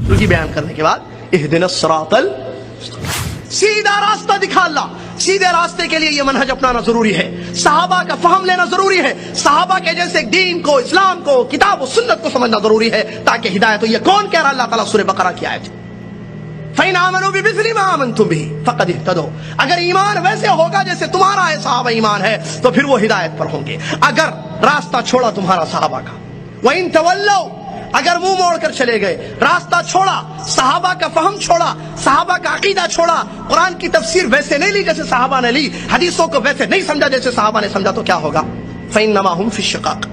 रुकी बयान करने के बाद इहदिनस सिरातल, सीधा रास्ता दिखा अल्लाह। सीधे रास्ते के लिए ये मनहज अपनाना जरूरी है, सहाबा का फहम लेना जरूरी है, सहाबा के जैसे दीन को, इस्लाम को, किताब और सुन्नत को समझना जरूरी है ताकि हिदायत हो। ये कौन कह रहा? अल्लाह ताला सूरह बकरा की आयत, फ़इन आमनू बिमिस्लि मा आमनतुम बिही फ़क़द इह्तदौ। अगर ईमान वैसे होगा जैसे तुम्हारा है सहाबा ईमान है तो फिर वो हिदायत पर होंगे। अगर रास्ता छोड़ा तुम्हारा सहाबा का, व इन तवल्लौ, अगर मुंह मोड़ कर चले गए, रास्ता छोड़ा, सहाबा का फहम छोड़ा, सहाबा का अकीदा छोड़ा, कुरान की तफसीर वैसे नहीं ली जैसे सहाबा ने ली, हदीसों को वैसे नहीं समझा जैसे सहाबा ने समझा, तो क्या होगा? फ़इन्नमा हुम फ़ी शिक़ाक़।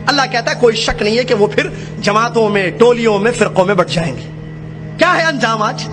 अल्लाह कहता है कोई शक नहीं है कि वो फिर जमातों में, टोलियों में, फिरकों में बट जाएंगे। क्या है अंजाम आज?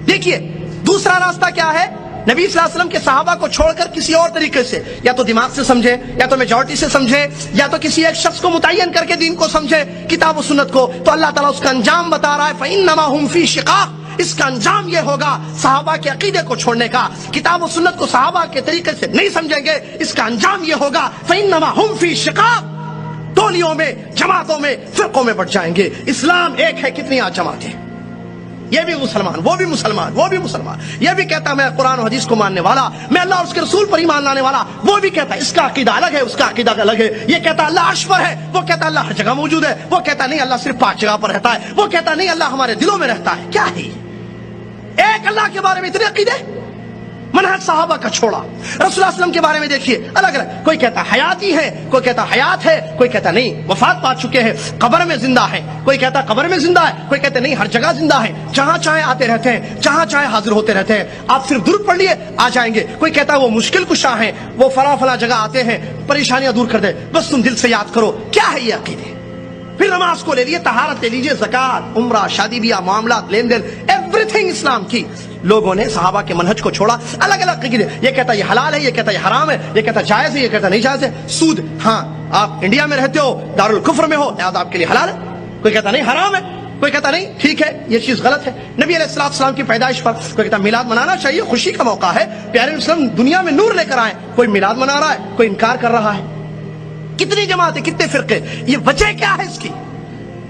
देखिए दूसरा रास्ता क्या है? नबी सल्लल्लाहु अलैहि वसल्लम के सहाबा को छोड़कर किसी और तरीके से, या तो दिमाग से समझे, या तो मेजॉरिटी से समझे, या तो किसी एक शख्स को मुतय्यन करके दीन को समझे, किताब और सुन्नत को, तो अल्लाह ताला उसका अंजाम बता रहा है, फ़इन्नमा हुम फ़ी शिक़ाक़। इसका अंजाम ये होगा सहाबा के अकीदे को छोड़ने का, किताब और सुन्नत को सहाबा के तरीके से नहीं समझेंगे, इसका अंजाम ये होगा फ़इन्नमा हुम फ़ी शिक़ाक़। टोलियों में, जमातों में, फिरकों में बढ़ जाएंगे। इस्लाम एक है, कितनी आज जमातें, ये भी मुसलमान, वो भी मुसलमान, वो भी मुसलमान, ये भी कहता मैं कुरान और हदीस को मानने वाला, मैं अल्लाह और उसके रसूल पर ईमान लाने वाला, वो भी कहता इसका अकीदा अलग है, उसका अकीदा अलग है। ये कहता अल्लाह अर्श पर है, वो कहता अल्लाह हर जगह मौजूद है, वो कहता नहीं अल्लाह सिर्फ 5 जगह पर रहता है, वो कहता नहीं अल्लाह हमारे दिलों में रहता है। क्या है एक अल्लाह के बारे में इतने अकीदे? मनहज सहाबा का छोड़ा। रसूलुल्लाह सल्लल्लाहु अलैहि वसल्लम के बारे में देखिए अलग अलग, कोई कहता हयाती है, कोई कहता हयात है, कोई कहता नहीं वफात पा चुके हैं, कब्र में जिंदा है, कोई कहता कब्र में जिंदा है, कोई कहते नहीं हर जगह जिंदा है, जहां चाहे आते रहते हैं, जहां चाहे हाजिर होते रहते हैं, आप सिर्फ दुरूद पढ़ लिए आ जाएंगे। कोई कहता वो मुश्किल कुशा है, वो फला जगह आते हैं, परेशानियां दूर कर दे, बस तुम दिल से याद करो। क्या है ये अकीदे? फिर नमाज को ले लिए, तहारत ले लीजिए, ज़कात, उम्रा, शादी ब्याह, मामलात, लेन देन, एवरीथिंग इस्लाम की। लोगों ने सहाबा के मनहज को छोड़ा, अलग अलग अकीदे। ये कहता ये हलाल है, ये कहता ये हराम है, ये कहता जायज है, ये कहता नहीं जायज है। सूद, हाँ आप इंडिया में रहते हो, दारुल कुफ्र में हो, लिहाजा आपके लिए हलाल है। कोई कहता नहीं हराम है, कोई कहता नहीं ठीक है ये चीज गलत है। नबी अलैहिस्सलाम की पैदाइश पर कोई कहता मिलाद मनाना चाहिए, खुशी का मौका है, प्यारे मुस्लिम दुनिया में नूर लेकर आए, कोई मिलाद मना रहा है, कोई इनकार कर रहा है। कितनी जमातें, कितने फिरके, ये वजह क्या है इसकी?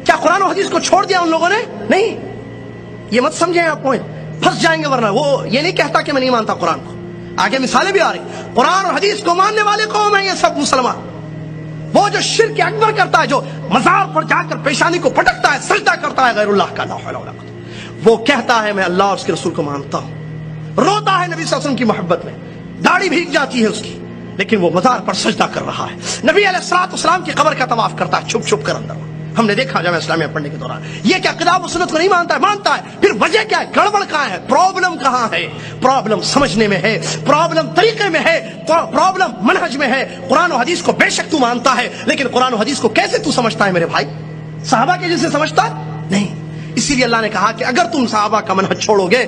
क्या कुरान और हदीस को छोड़ दिया उन लोगों ने? नहीं, ये मत समझें आप पॉइंट, फंस जाएंगे। वरना वो ये नहीं कहता कि मैं नहीं मानता कुरान को, आगे मिसालें भी आ रही। कुरान और हदीस को मानने वाले कौन है? ये सब मुसलमान। वो जो शिर्क अकबर करता है, जो मज़ार पर जाकर पेशानी को पटकता है, सजदा करता है गैरुल्लाह का, वो कहता है मैं अल्लाह और उसके रसूल को मानता हूं, रोता है नबी सल्लल्लाहु अलैहि वसल्लम की मोहब्बत में, दाढ़ी भीग जाती है उसकी, लेकिन वो मज़ार पर सजदा कर रहा है। नबी अलैहिस्सलाम की कब्र का तवाफ करता है छुप छुप कर अंदर। हमने देखा जब इस्लामिया पढ़ने के दौरान। ये क्या किताब और सुन्नत को नहीं मानता है? मानता है। फिर वजह क्या है? गड़बड़ कहां है? प्रॉब्लम कहां है? प्रॉब्लम समझने में है, प्रॉब्लम तरीके में है, प्रॉब्लम मनहज में है। कुरान और हदीस को बेशक तू मानता है, लेकिन कुरान और हदीस को कैसे तू समझता है मेरे भाई? सहाबा के जैसे समझता नहीं। इसीलिए अल्लाह ने कहा कि अगर तुम सहाबा का मनहज छोड़ोगे,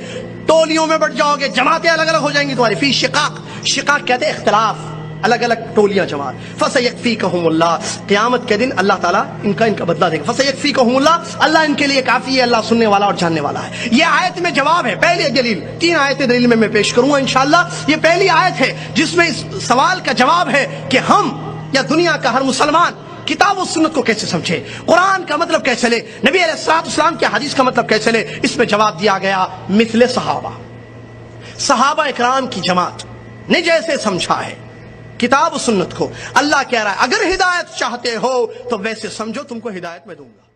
टोलियों में बढ़ जाओगे, जमातें अलग अलग हो जाएंगी तुम्हारी। फी शिकाक, शिकाक कहते हैं इख्तिलाफ, अलग अलग टोलियां जमात। फसयकफीकहुमुल्लाह, क़यामत के दिन अल्लाह ताला इनका बदला देगा। फसयकफीकहुमुल्लाह, अल्लाह इनके लिए काफी है, अल्लाह सुनने वाला और जानने वाला है। ये आयत में जवाब है। पहली दलील, 3 आयतें दलील में मैं पेश करूंगा इंशाअल्लाह। ये पहली आयत है जिसमें इस सवाल का जवाब है कि हम या दुनिया का हर मुसलमान किताब और सुन्नत को कैसे समझे, कुरान का मतलब कैसे ले, नबी अलैहिस्सलाम के हदीस का मतलब कैसे ले। इसमें जवाब दिया गया मिसले सहाबा इकराम की जमात ने जैसे समझा है किताब और सुन्नत को। अल्लाह कह रहा है अगर हिदायत चाहते हो तो वैसे समझो, तुमको हिदायत मैं दूंगा।